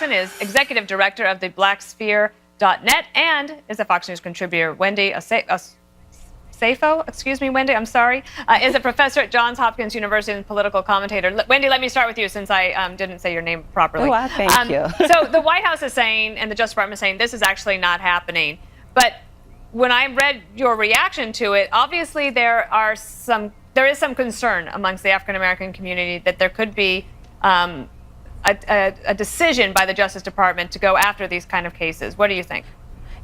Jackson is executive director of the blacksphere.net and is a Fox News contributor. Wendy Osefo, excuse me, Wendy, I'm sorry, is a professor at Johns Hopkins University and political commentator. Wendy, let me start with you since I didn't say your name properly. Well, thank you. So the White House is saying, and the Justice Department is saying, this is actually not happening. But when I read your reaction to it, obviously there is some concern amongst the African American community that there could be a decision by the Justice Department to go after these kind of cases. What do you think?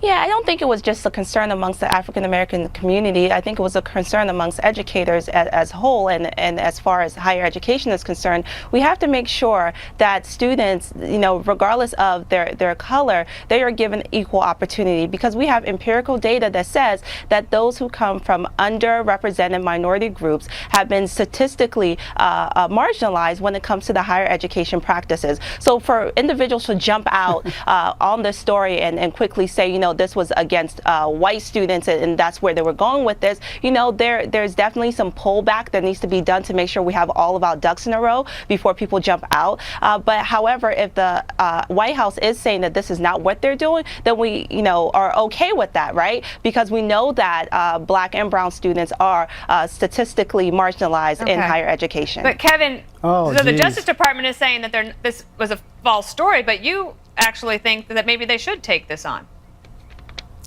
Yeah, I don't think it was just a concern amongst the African American community. I think it was a concern amongst educators as a whole, and as far as higher education is concerned, we have to make sure that students, regardless of their color, they are given equal opportunity, because we have empirical data that says that those who come from underrepresented minority groups have been statistically marginalized when it comes to the higher education practices. So for individuals to jump out on this story and quickly say, this was against white students and that's where they were going with this, there's definitely some pullback that needs to be done to make sure we have all of our ducks in a row before people jump out. But however, if the White House is saying that this is not what they're doing, then we are okay with that, right? Because we know that black and brown students are statistically marginalized in higher education. But Kevin, the Justice Department is saying that this was a false story, but you actually think that maybe they should take this on.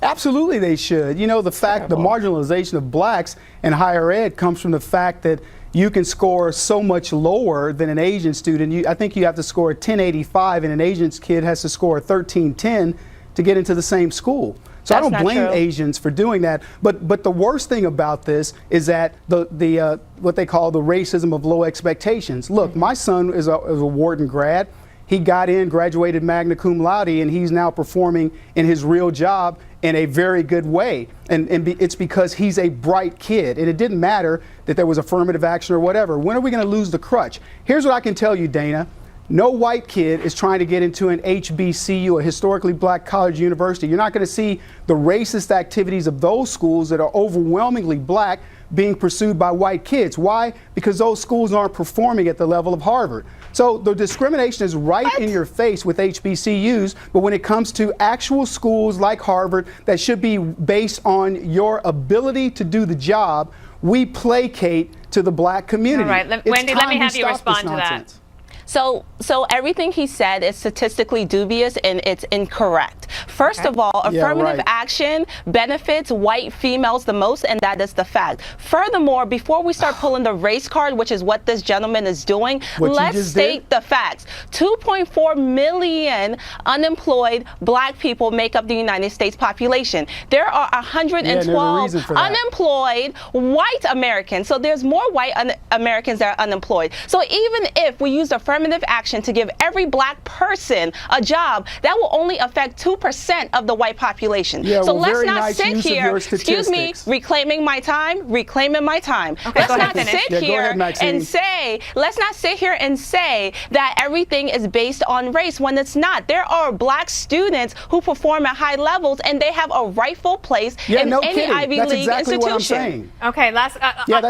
Absolutely they should. The marginalization of blacks in higher ed comes from the fact that you can score so much lower than an Asian student. I think you have to score a 1085 and an Asian kid has to score a 1310 to get into the same school. So I don't blame Asians for doing that. But the worst thing about this is that the what they call the racism of low expectations. Look, my son is a Wharton grad. He got in, graduated magna cum laude, and he's now performing in his real job in a very good way. And it's because he's a bright kid. And it didn't matter that there was affirmative action or whatever. When are we going to lose the crutch? Here's what I can tell you, Dana. No white kid is trying to get into an HBCU, a historically black college university. You're not going to see the racist activities of those schools that are overwhelmingly black being pursued by white kids. Why? Because those schools aren't performing at the level of Harvard. So the discrimination is right in your face with HBCUs, but when it comes to actual schools like Harvard that should be based on your ability to do the job, we placate to the black community. All right, Wendy, let me have you respond to that. So everything he said is statistically dubious and it's incorrect. First of all, affirmative action benefits white females the most, and that is the fact. Furthermore, before we start pulling the race card, which is what this gentleman is doing, let's state the facts. 2.4 million unemployed black people make up the United States population. There are 112 unemployed white Americans. So there's more white Americans that are unemployed. So even if we use affirmative action to give every black person a job, that will only affect 2% of the white population. So let's not sit here, excuse me, reclaiming my time. Let's not sit here and say, that everything is based on race when it's not. There are black students who perform at high levels and they have a rightful place in any Ivy League institution. Okay,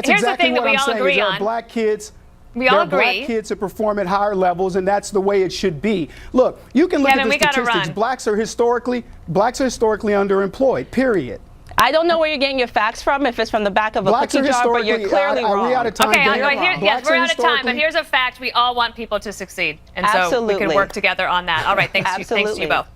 here's the thing that we all agree on. Black kids. We all agree. Black kids that perform at higher levels, and that's the way it should be. Look, you can look at the statistics. Blacks are historically underemployed, period. I don't know where you're getting your facts from, if it's from the back of a cookie jar, but you're clearly wrong. Are we out of time? Okay, yes, we're out of time, but here's a fact. We all want people to succeed, and so we can work together on that. All right, thanks to you both.